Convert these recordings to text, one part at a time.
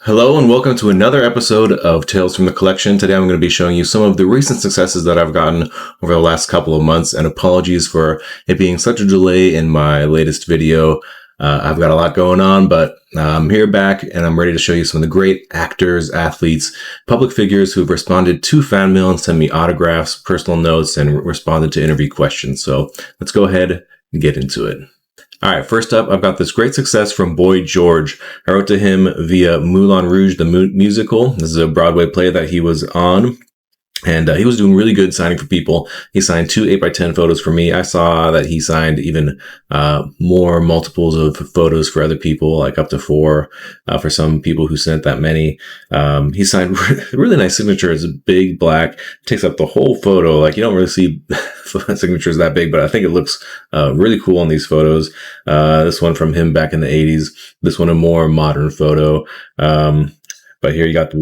Hello and welcome to another episode of Tales from the Collection. Today I'm going to be showing you some of the recent successes that I've gotten over the last couple of months, and apologies for it being such a delay in my latest video. I've got a lot going on, but I'm here back and I'm ready to show you some of the great actors, athletes, public figures who've responded to fan mail and sent me autographs, personal notes, and responded to interview questions. So let's go ahead and get into it. All right, first up, I've got this great success from Boy George. I wrote to him via Moulin Rouge, the musical. This is a Broadway play that he was on. And he was doing really good signing for people. He signed 2 8x10 photos for me. I saw that he signed even more multiples of photos for other people, like up to 4 for some people who sent that many. He signed really nice signatures, big, black, takes up the whole photo. Like, you don't really see signatures that big, but I think it looks really cool on these photos. This one from him back in the 80s. This one a more modern photo. But here you got the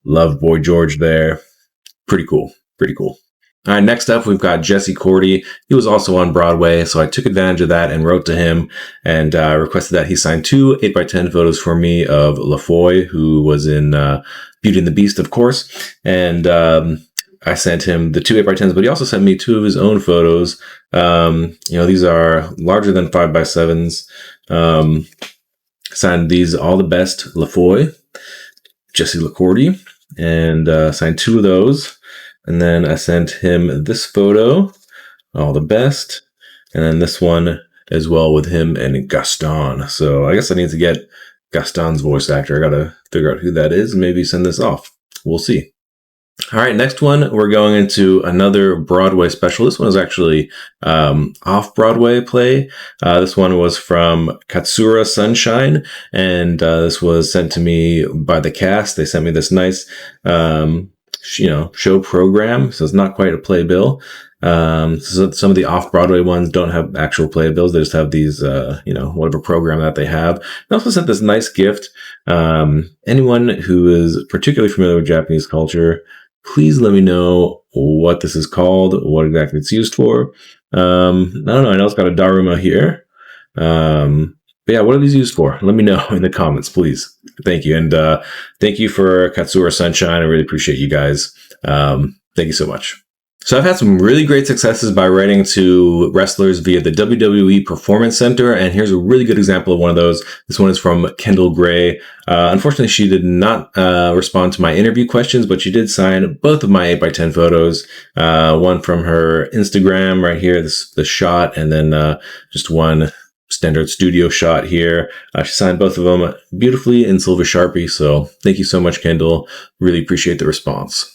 Love Boy George there. Pretty cool. Pretty cool. All right, next up, we've got Jesse Corti. He was also on Broadway, so I took advantage of that and wrote to him and requested that he sign 2 8x10 photos for me of LaFoy, who was in Beauty and the Beast, of course. And I sent him the 2 8x10s, but he also sent me 2 of his own photos. These are larger than 5x7s. Signed these, All the Best, LaFoy, Jesse LaCorti. And signed 2 of those. And then I sent him this photo, All the Best. And then this one as well with him and Gaston. So I guess I need to get Gaston's voice actor. I gotta figure out who that is and maybe send this off. We'll see. All right, next one, we're going into another Broadway special. This one is actually Off-Broadway play. This one was from Katsura Sunshine, and this was sent to me by the cast. They sent me this nice, show program, so it's not quite a playbill. So some of the Off-Broadway ones don't have actual playbills. They just have these, whatever program that they have. I also sent this nice gift. Anyone who is particularly familiar with Japanese culture, please let me know what this is called, what exactly it's used for. I don't know. I know it's got a Daruma here. But yeah, what are these used for? Let me know in the comments, please. Thank you. And thank you for Katsura Sunshine. I really appreciate you guys. Thank you so much. So I've had some really great successes by writing to wrestlers via the WWE Performance Center, and here's a really good example of one of those. This one is from Kendal Gray. Unfortunately, she did not respond to my interview questions, but she did sign both of my 8x10 photos. One from her Instagram right here, the shot, and then just one standard studio shot here. She signed both of them beautifully in silver Sharpie, so thank you so much, Kendal. Really appreciate the response.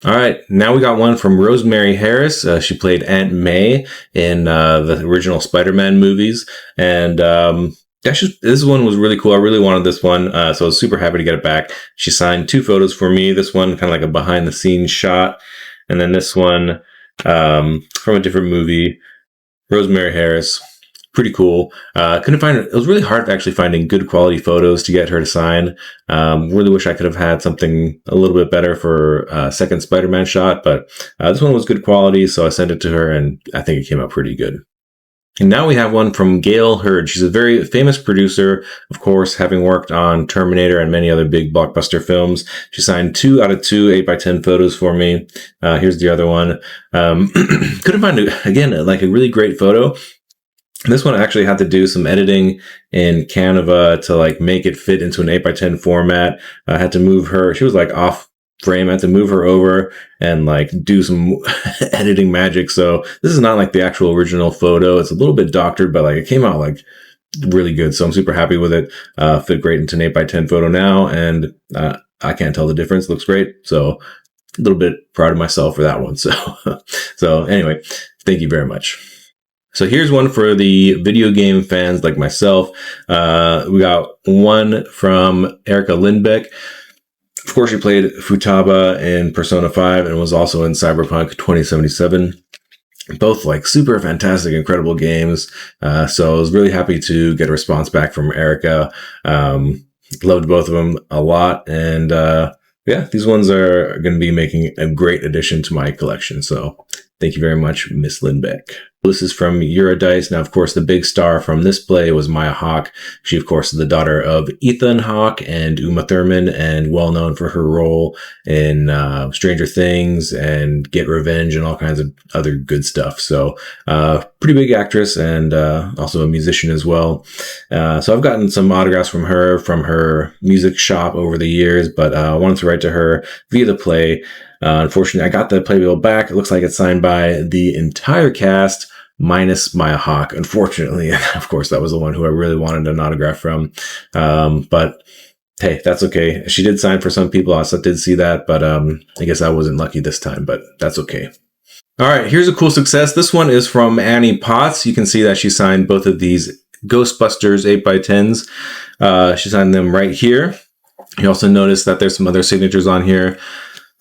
All right, now we got one from Rosemary Harris. She played Aunt May in the original Spider-Man movies, and this one was really cool. I really wanted this one, so I was super happy to get it back. She signed 2 photos for me. This one kind of like a behind-the-scenes shot, and then this one from a different movie. Rosemary Harris. Pretty cool. Couldn't find it. It was really hard actually finding good quality photos to get her to sign. Really wish I could have had something a little bit better for second Spider-Man shot, but this one was good quality, so I sent it to her, and I think it came out pretty good. And now we have one from Gale Hurd. She's a very famous producer, of course, having worked on Terminator and many other big blockbuster films. She signed 2 out of 2 8x10 photos for me. Here's the other one. Couldn't find, again, like a really great photo. This one actually had to do some editing in Canva to like make it fit into an 8x10 format. I had to move her. She was like off frame. I had to move her over and like do some editing magic. So this is not like the actual original photo. It's a little bit doctored, but like it came out like really good. So I'm super happy with it. Fit great into an 8x10 photo now. And I can't tell the difference. It looks great. So a little bit proud of myself for that one. So anyway, thank you very much. So here's one for the video game fans like myself. We got one from Erica Lindbeck. Of course, she played Futaba in Persona 5 and was also in Cyberpunk 2077. Both like super fantastic, incredible games. So I was really happy to get a response back from Erica. Loved both of them a lot. And yeah, these ones are going to be making a great addition to my collection. So Thank you very much, Miss Lindbeck. This is from Eurydice. Now, of course, the big star from this play was Maya Hawke. She, of course, is the daughter of Ethan Hawke and Uma Thurman, and well known for her role in Stranger Things and Get Revenge and all kinds of other good stuff. So, pretty big actress and also a musician as well. So I've gotten some autographs from her music shop over the years, but I wanted to write to her via the play. Unfortunately, I got the playbill back. It looks like it's signed by the entire cast minus Maya Hawke, unfortunately. And of course, that was the one who I really wanted an autograph from. But hey, that's okay. She did sign for some people. I also did see that, but I guess I wasn't lucky this time, but that's okay. All right, here's a cool success. This one is from Annie Potts. You can see that she signed both of these Ghostbusters 8x10s. She signed them right here. You also notice that there's some other signatures on here.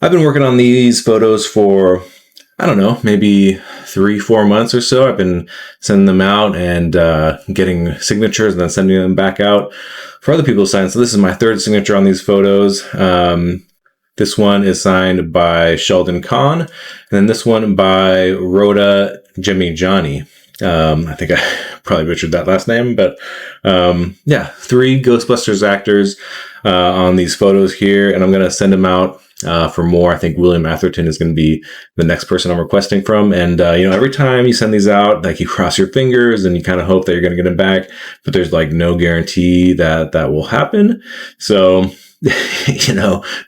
I've been working on these photos for, I don't know, maybe 3-4 months or so. I've been sending them out and getting signatures and then sending them back out for other people to sign. So this is my third signature on these photos. This one is signed by Sheldon Kahn, and then this one by Rhoda Jimmy Johnny. I think I probably butchered that last name, but yeah, 3 Ghostbusters actors on these photos here, and I'm going to send them out for more. I think William Atherton is going to be the next person I'm requesting from. And, every time you send these out, like, you cross your fingers and you kind of hope that you're going to get them back, but there's like no guarantee that that will happen. So,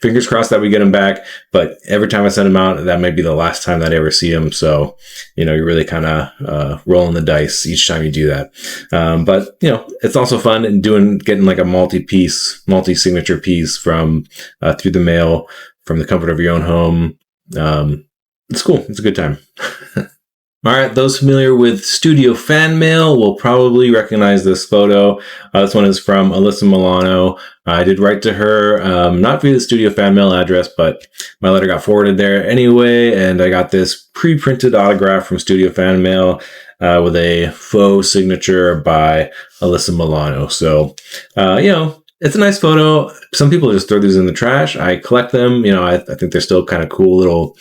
fingers crossed that we get them back, but every time I send them out, that might be the last time that I ever see them. So, you're really kind of rolling the dice each time you do that. But, it's also fun and getting like a multi-signature piece from through the mail, from the comfort of your own home. It's cool. It's a good time. All right, those familiar with studio fan mail will probably recognize this photo. This one is from Alyssa Milano. I did write to her, not via the studio fan mail address, but my letter got forwarded there anyway, and I got this pre-printed autograph from studio fan mail with a faux signature by Alyssa Milano. So, it's a nice photo. Some people just throw these in the trash. I collect them. I think they're still kind of cool little,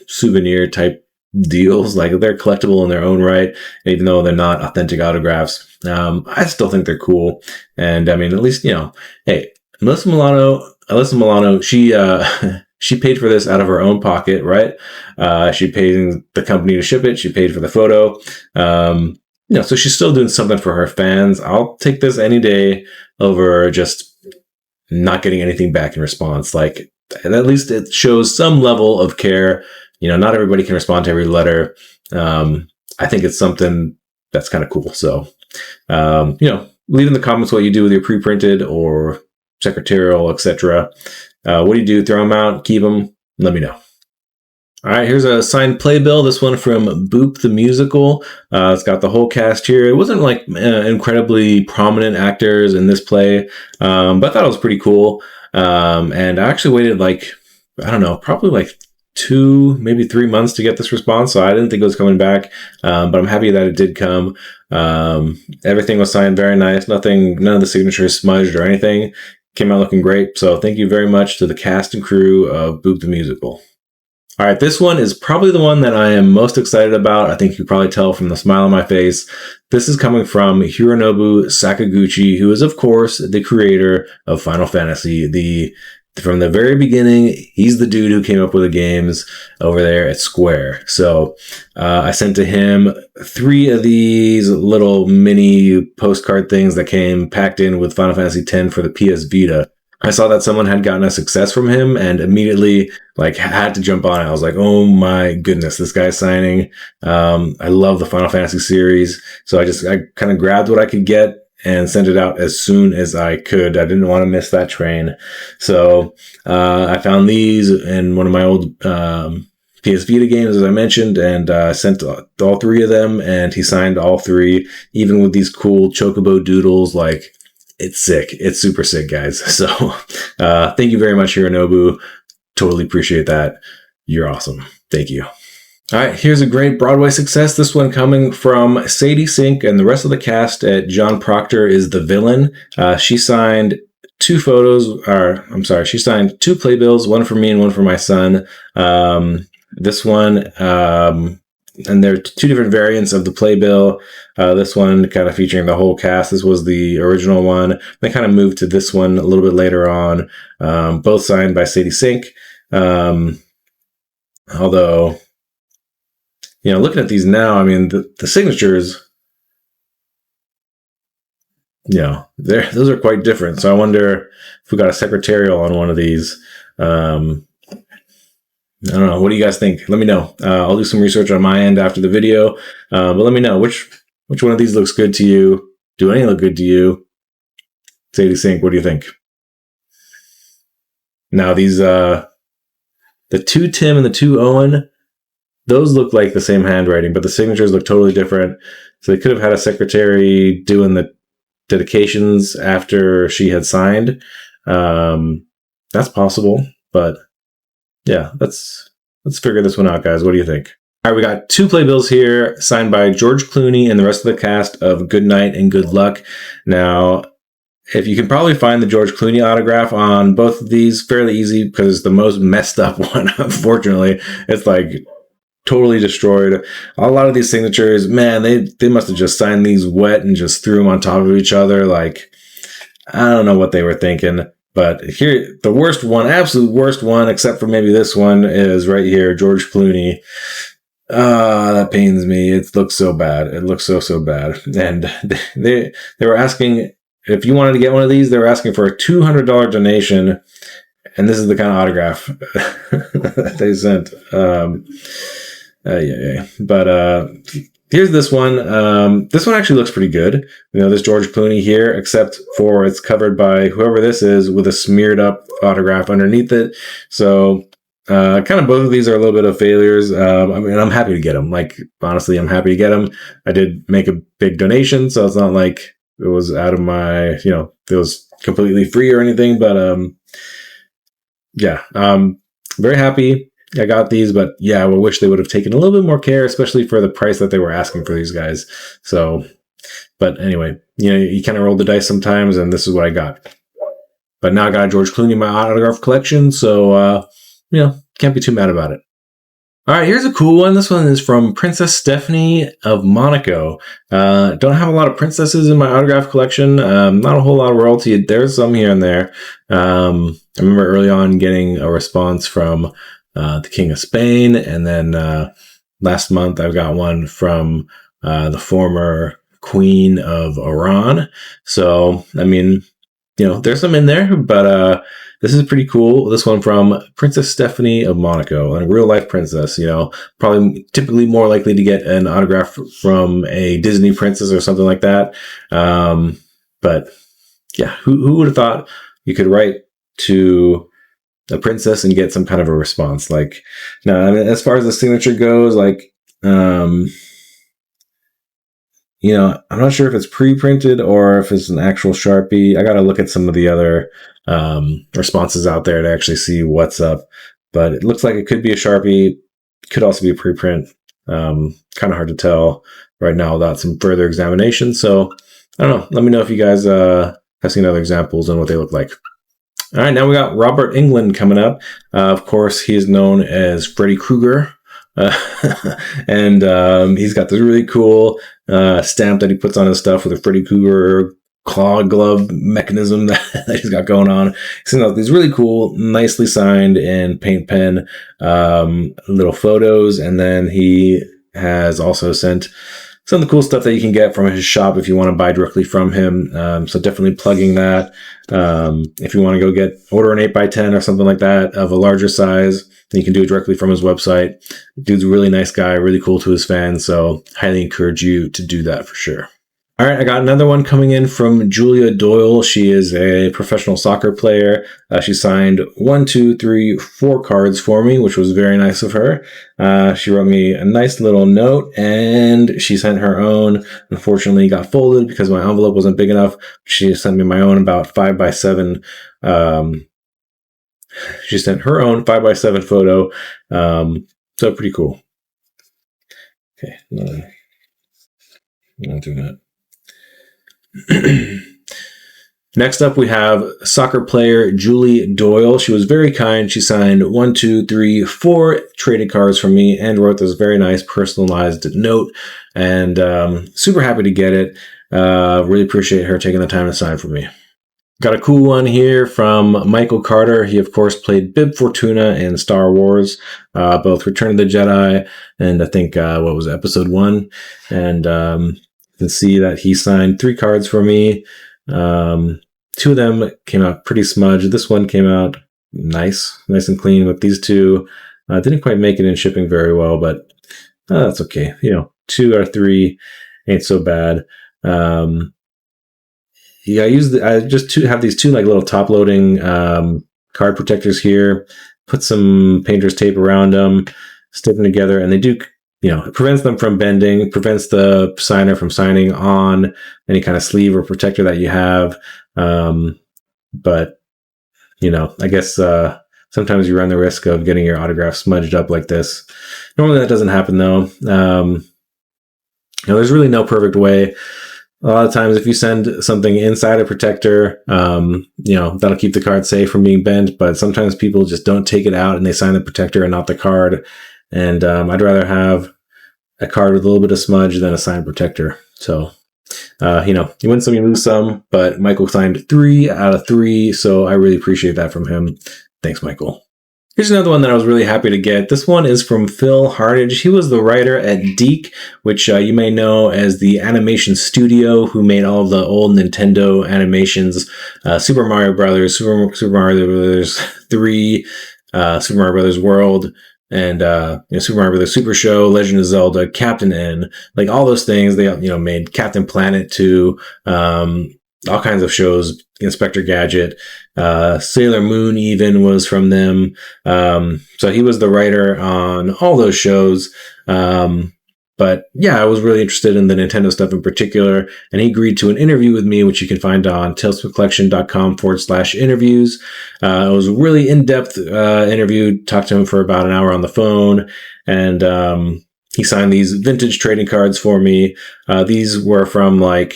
souvenir type deals. Like, they're collectible in their own right, even though they're not authentic autographs. I still think they're cool. And I mean, at least, hey, Alyssa Milano, she paid for this out of her own pocket, right? She paid the company to ship it. She paid for the photo. So she's still doing something for her fans. I'll take this any day over just not getting anything back in response. Like, at least it shows some level of care. Not everybody can respond to every letter. I think it's something that's kind of cool. So, leave in the comments what you do with your pre-printed or secretarial, etc. What do you do? Throw them out, keep them? Let me know. All right, here's a signed playbill. This one from Boop the Musical. It's got the whole cast here. It wasn't like incredibly prominent actors in this play, but I thought it was pretty cool. And I actually waited probably 2, maybe 3 months to get this response. So I didn't think it was coming back, but I'm happy that it did come. Everything was signed very nice. None of the signatures smudged or anything. Came out looking great. So thank you very much to the cast and crew of Boop the Musical. All right, this one is probably the one that I am most excited about. I think you can probably tell from the smile on my face. This is coming from Hironobu Sakaguchi, who is, of course, the creator of Final Fantasy. From the very beginning, he's the dude who came up with the games over there at Square. So I sent to him 3 of these little mini postcard things that came packed in with Final Fantasy X for the PS Vita. I saw that someone had gotten a success from him and immediately had to jump on it. I was like, oh my goodness, this guy's signing. I love the Final Fantasy series. So I kind of grabbed what I could get and sent it out as soon as I could. I didn't want to miss that train. So I found these in one of my old PS Vita games, as I mentioned, and sent all 3 of them, and he signed all 3, even with these cool chocobo doodles. It's sick. It's super sick, guys. So thank you very much, Hironobu. Totally appreciate that. You're awesome. Thank you. All right, here's a great Broadway success. This one coming from Sadie Sink and the rest of the cast at John Proctor is the villain. She signed 2 photos, she signed 2 playbills, one for me and one for my son. this one, and there are two different variants of the playbill. This one kind of featuring the whole cast. This was the original one. They kind of moved to this one a little bit later on. Both signed by Sadie Sink. Although, looking at these now, I mean, the signatures, those are quite different. So I wonder if we got a secretarial on one of these. I don't know. What do you guys think? Let me know. I'll do some research on my end after the video. But let me know which one of these looks good to you. Do any look good to you? Sadie Sink, what do you think? Now these, the 2 Tim and the 2 Owen, those look like the same handwriting, but the signatures look totally different. So they could have had a secretary doing the dedications after she had signed. That's possible, but yeah, let's figure this one out, guys. What do you think? All right, we got 2 playbills here signed by George Clooney and the rest of the cast of Good Night and Good Luck. Now, if you can probably find the George Clooney autograph on both of these, fairly easy because it's the most messed up one, unfortunately. It's like totally destroyed. A lot of these signatures, man, they must have just signed these wet and just threw them on top of each other. Like, I don't know what they were thinking. But here, the worst one, absolute worst one, except for maybe this one, is right here, George Clooney. That pains me. It looks so bad. It looks so bad. And they were asking, if you wanted to get one of these, they were asking for a $200 donation. And this is the kind of autograph that they sent. But here's this one. This one actually looks pretty good. This George Clooney here, except for it's covered by whoever this is with a smeared up autograph underneath it. So kind of both of these are a little bit of failures. I mean, I'm happy to get them. Like, honestly, I'm happy to get them. I did make a big donation, so it's not like it was out of my, it was completely free or anything. But very happy I got these, but yeah, I wish they would have taken a little bit more care, especially for the price that they were asking for these guys. So, but anyway, you kind of roll the dice sometimes, and this is what I got. But now I got a George Clooney in my autograph collection, so, can't be too mad about it. All right, here's a cool one. This one is from Princess Stéphanie of Monaco. Don't have a lot of princesses in my autograph collection. Not a whole lot of royalty. There's some here and there. I remember early on getting a response from the King of Spain, and then last month I got one from the former Queen of Iran. So, I mean, there's some in there, but this is pretty cool. This one from Princess Stéphanie of Monaco, a real life princess. Probably typically more likely to get an autograph from a Disney princess or something like that. But yeah, who would have thought you could write to a princess and get some kind of a response? Like, now, I mean, as far as the signature goes, like, I'm not sure if it's pre-printed or if it's an actual Sharpie. I got to look at some of the other responses out there to actually see what's up. But it looks like it could be a Sharpie. Could also be a preprint. Kind of hard to tell right now without some further examination. So, I don't know. Let me know if you guys have seen other examples and what they look like. All right, now we got Robert Englund coming up. Of course, he is known as Freddy Krueger. And he's got this really cool stamp that he puts on his stuff with a Freddy Krueger claw glove mechanism that he's got going on. He's sent out these really cool, nicely signed in paint pen little photos. And then he has also sent some of the cool stuff that you can get from his shop if you want to buy directly from him. So definitely plugging that. If you want to go order an 8x10 or something like that of a larger size, then you can do it directly from his website. Dude's a really nice guy, really cool to his fans. So highly encourage you to do that for sure. All right, I got another one coming in from Julia Doyle. She is a professional soccer player. She signed 1, 2, 3, 4 cards for me, which was very nice of her. She wrote me a nice little note, and she sent her own. Unfortunately, got folded because my envelope wasn't big enough. She sent me my own about 5x7. She sent her own 5x7 photo. So pretty cool. Okay, I'm not doing that. Next up, we have soccer player Julie Doyle. She was very kind. She signed 1, 2, 3, 4 trading cards from me and wrote this very nice personalized note. And super happy to get it. Really appreciate her taking the time to sign for me. Got a cool one here from Michael Carter. He, of course, played Bib Fortuna in Star Wars, both Return of the Jedi and I think, Episode 1. And you can see that he signed 3 cards for me. 2 of them came out pretty smudged. This one came out nice and clean. With these 2, didn't quite make it in shipping very well, but that's okay. 2 out of 3 ain't so bad. I just have these 2 like little top loading card protectors here. Put some painter's tape around them, stick them together, and they do. It prevents them from bending, prevents the signer from signing on any kind of sleeve or protector that you have. But, I guess sometimes you run the risk of getting your autograph smudged up like this. Normally that doesn't happen, though. There's really no perfect way. A lot of times if you send something inside a protector, that'll keep the card safe from being bent. But sometimes people just don't take it out and they sign the protector and not the card. And I'd rather have a card with a little bit of smudge than a signed protector. So, you win some, you lose some, but Michael signed 3 out of 3. So I really appreciate that from him. Thanks, Michael. Here's another one that I was really happy to get. This one is from Phil Hardage. He was the writer at DiC, which you may know as the animation studio who made all of the old Nintendo animations, Super Mario Brothers, Super Mario Brothers 3, Super Mario Brothers World, and Super Mario Brothers Super Show, Legend of Zelda, Captain N, like all those things. They made Captain Planet 2, all kinds of shows, Inspector Gadget, Sailor Moon even was from them. So he was the writer on all those shows. But yeah, I was really interested in the Nintendo stuff in particular, and he agreed to an interview with me, which you can find on talesfromcollection.com/interviews. It was a really in-depth interview. Talked to him for about an hour on the phone, and he signed these vintage trading cards for me. These were from kind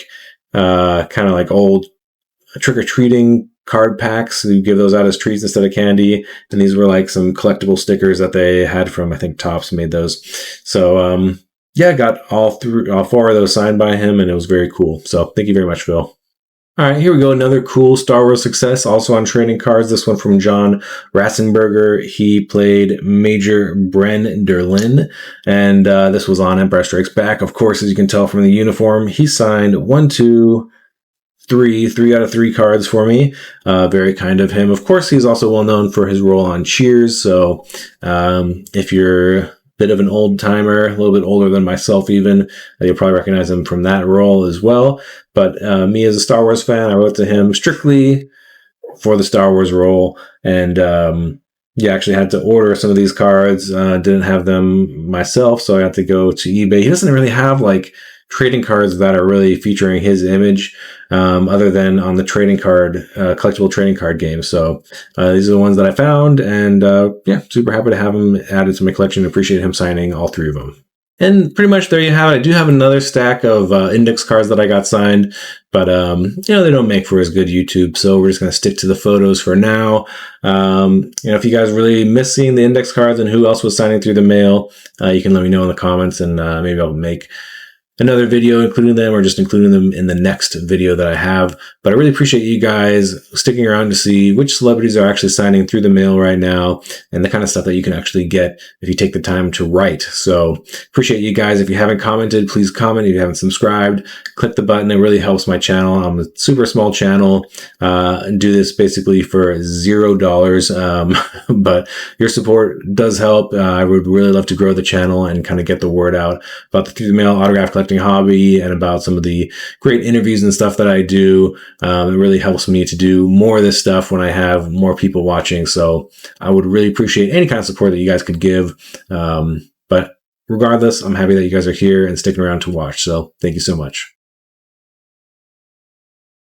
of like old trick-or-treating card packs. You give those out as treats instead of candy. And these were like some collectible stickers that they had from, I think Topps made those. So, yeah, got all 4 of those signed by him, and it was very cool. So thank you very much, Phil. All right, here we go. Another cool Star Wars success, also on trading cards. This one from John Ratzenberger. He played Major Bren Derlin, and this was on Empire Strikes Back. Of course, as you can tell from the uniform, he signed 1, 2, 3 out of 3 cards for me. Very kind of him. Of course, he's also well known for his role on Cheers. So if you're bit of an old timer, a little bit older than myself even, you'll probably recognize him from that role as well. But me as a Star Wars fan, I wrote to him strictly for the Star Wars role, and actually had to order some of these cards. Didn't have them myself, so I had to go to eBay. He doesn't really have like trading cards that are really featuring his image, other than on the trading card, collectible trading card game. So these are the ones that I found, and super happy to have them added to my collection. Appreciate him signing all 3 of them. And pretty much there you have it. I do have another stack of index cards that I got signed, but they don't make for as good YouTube, so we're just going to stick to the photos for now. If you guys really miss seeing the index cards and who else was signing through the mail, you can let me know in the comments, and maybe I'll make another video including them, or just including them in the next video that I have. But I really appreciate you guys sticking around to see which celebrities are actually signing through the mail right now, and the kind of stuff that you can actually get if you take the time to write. So appreciate you guys. If you haven't commented, please comment. If you haven't subscribed, click the button. It really helps my channel. I'm a super small channel, and do this basically for $0. But your support does help. I would really love to grow the channel and kind of get the word out about the through the mail autograph collecting hobby, and about some of the great interviews and stuff that I do. It really helps me to do more of this stuff when I have more people watching. So I would really appreciate any kind of support that you guys could give. But regardless, I'm happy that you guys are here and sticking around to watch. So thank you so much.